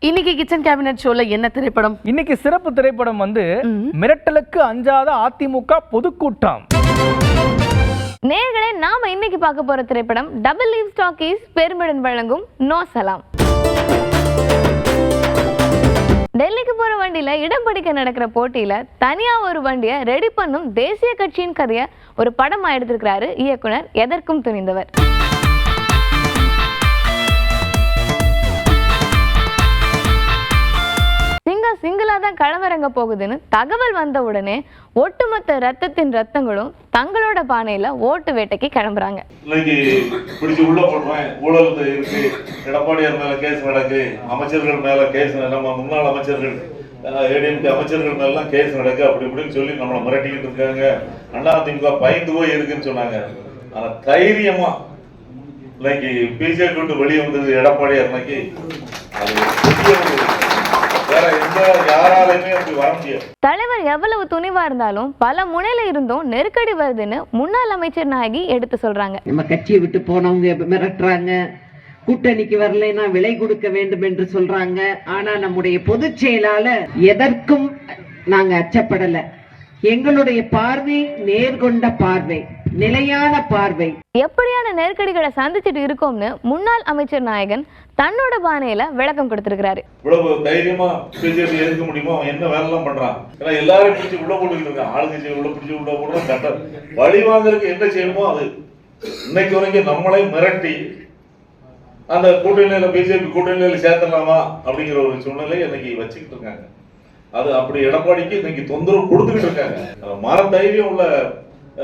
இன்னைக்கு kitchen cabinet ஷோல என்ன திரைப்படம்? இன்னைக்கு சிறப்பு திரைப்படம் வந்து மிரட்டலுக்கு அஞ்சாத அதிமுக பொதுக்கூட்டம். நேயர்களே, நாம இன்னைக்கு பார்க்க போற திரைப்படம் டபுள் லீவ் ஸ்டாக்கீஸ் பெருமிடன் வழங்கும் நோ சலாம். டெல்லிக்கு போற வண்டியில இடம் பிடிக்க நடக்கிற போட்டியில தனியா ஒரு வண்டியை ரெடி பண்ணும் தேசிய கட்சியின் கதையை ஒரு படமா எடுத்திருக்கிறாரு இயக்குனர் எதற்கும் துணிந்தவர். சிங்கிளா தான் களமிறங்க போகுதுன்னு தகவல் வந்த உடனே ஒட்டுமொத்த ரத்தத்தின் ரத்தங்களும் தங்களோட பானையில ஓட்டு வேட்டைக்கு கிளம்புறாங்க. எடப்பாடியார் மேல கேஸ் நடக்கு, அமைச்சர்கள் மேல கேஸ், நம்ம முன்னாள் அமைச்சர்கள் ஏடிஎம்கே அமைச்சர்கள் மேலாம் கேஸ் நடக்கு, அப்படி இப்படின்னு சொல்லி நம்மளை மிரட்டிக்கிட்டு இருக்காங்க. அதிமுக பயந்து போய் இருக்குன்னு சொன்னாங்க. ஆனா தைரியமா இன்னைக்கு பிஜேபி விட்டு வெளியே வந்தது எடப்பாடியார். இன்னைக்கு தலைவர் எவ்வளவு துணிவா இருந்தாலும் பல முனையில இருந்தும் நெருக்கடி வருதுன்னு முன்னாள் அமைச்சர் நாயகி எடுத்து சொல்றாங்க. நம்ம கட்சியை விட்டு போனவங்க மிரட்டுறாங்க, கூட்டணிக்கு வரலைன்னா விலை கொடுக்க வேண்டும் என்று சொல்றாங்க. ஆனா நம்முடைய பொதுச் செயலாளர் எதற்கும் நாங்க அச்சப்படல. எங்களுடைய பார்வை நேர்கொண்ட பார்வை, நிலையான பார்வை. எப்படியான நெருக்கடிகளை சந்திச்சுட்டு இருக்கோம்னு முன்னாள் அமைச்சர் நாயகன் தன்னோட பானையில விளக்கம் கொடுத்திருக்கிறாரு. இவ்வளவு தைரியமா பிஜேபி எதிர்க்க முடியுமா? அவன் என்ன வேலை எல்லாம் பண்றான்? ஏன்னா எல்லாரும் பிடிச்சி உள்ள போட்டுக்கிட்டு இருக்கான். ஆளுங்கட்சி உள்ள பிடிச்சி உள்ள போடுறோம். சட்டம் வழி வாங்குறதுக்கு என்ன செய்யணுமோ அது. இன்னைக்கு வரைக்கும் நம்மளை மிரட்டி அந்த கூட்டணியில பிஜேபி கூட்டணியில சேர்த்தலாமா அப்படிங்கிற ஒரு சூழ்நிலை இன்னைக்கு வச்சுக்கிட்டு இருக்காங்க. அது அப்படி எடப்பாடிக்கு இன்னைக்கு தொந்தரவு கொடுத்துக்கிட்டு இருக்காங்க. மர தைரியம் உள்ள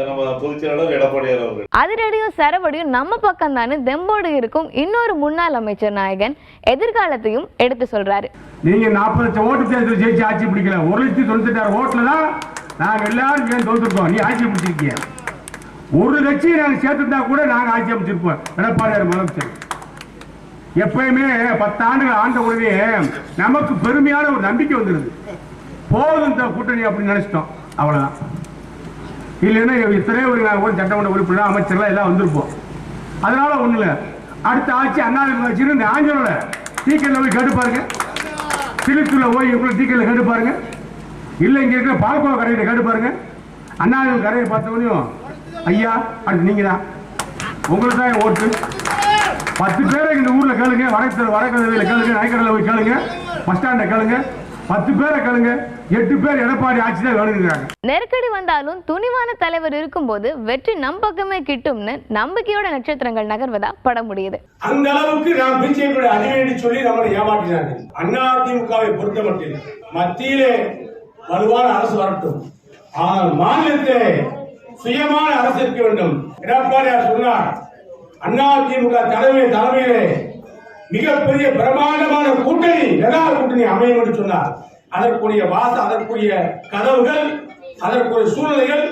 நம்ம பொதுச்செயலாளர் எடப்பாடியார் அவர்கள். அதிரடியும் சரவடியும் நம்ம பக்கம் தானே தெம்போடு இருக்கும் இன்னொரு முன்னாள் அமைச்சர் நாயகன் எதிர்காலத்தையும் எடுத்து சொல்றாரு. நீங்க 40 லட்சம் ஓட்டு தேர்தல் ஜெயிச்சு ஆட்சி பிடிக்கல, 1,96,000 ஓட்டுல தான் நாங்க எல்லாரும் ஏன் தோத்துருக்கோம். நீ ஆட்சி பிடிச்சிருக்கீங்க. ஒரு கட்சியை நாங்க சேர்த்துட்டா கூட நாங்க ஆட்சி அமைச்சிருப்போம். எடப்பாடியார் முதலமைச்சர் எப்பயுமே 10 ஆண்டுகள் ஆண்ட உடனே நமக்கு பெருமையான ஒரு நம்பிக்கை வந்துருது. போதும் இந்த கூட்டணி அப்படின்னு நினைச்சிட்டோம், அவ்வளவுதான். இல்லைன்னா இத்தனை ஒரு சட்டமன்ற உறுப்பினர் அமைச்சர்லாம் எல்லாம் வந்திருப்போம். அதனால ஒண்ணு இல்லை. அடுத்த ஆட்சி அண்ணாதிமுக ஆஞ்சலோட டீக்கெட்ல போய் கேட்டு பாருங்க, திருத்தூர்ல போய் டீக்கெட்ல கேட்டு பாருங்க, இல்லை இங்க இருக்கிற பால்கோவா கடையில கேட்டு பாருங்க. அண்ணாதிமுக கடையை பார்த்தவனையும் ஐயா அடுத்து நீங்க தான், உங்களுக்கு தான் ஓட்டு. 10 பேரை இந்த ஊர்ல கேளுங்க, வடக்கடவையில கேளுங்க, நாய்க்கடல போய் கேளுங்க, பஸ் ஸ்டாண்ட கேளுங்க, 10 பேரை கேளுங்க, 8 பேர் எடப்பாடி ஆட்சி தான் வேணுங்கிறாங்க. நெருக்கடி வந்தாலும் துணிவான தலைவர் இருக்கும்போது வெற்றி நம் பக்கமே கிட்டும்னு நம்பிக்கையோட நட்சத்திரங்கள் நகர்வதா பட முடியுது. அந்த அளவுக்கு நாம் பிஜேபியோட அதிவேண்டி சொல்லி நம்மளை ஏமாற்றினார்கள். அதிமுகவை பொறுத்தமட்டில் மத்தியிலே வலுவான அரசு வரட்டும், ஆனால் மாநிலத்திலே சுயமான அரசு இருக்க வேண்டும். எடப்பாடியார் சொன்னார், அதிமுக தலைமையிலே மிகப்பெரிய பிரமாண்டமான கூட்டணி, லெகால் கூட்டணி அமையும் என்று சொன்னார். அதற்குரிய வாசம், அதற்குரிய கதவுகள், அதற்குரிய சூழ்நிலைகள்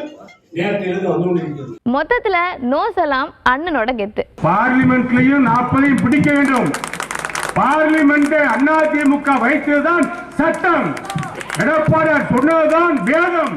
நேரத்திலிருந்து வந்து கொண்டிருக்கிறது. மொத்தத்துல நோ சலாம் அண்ணனோட கெத்து. பார்லிமெண்ட்லயும் 40 பிடிக்க வேண்டும். பார்லிமெண்ட் அதிமுக வைத்ததுதான் சட்டம், எடப்பாடியார் சொன்னதுதான் வேதம்.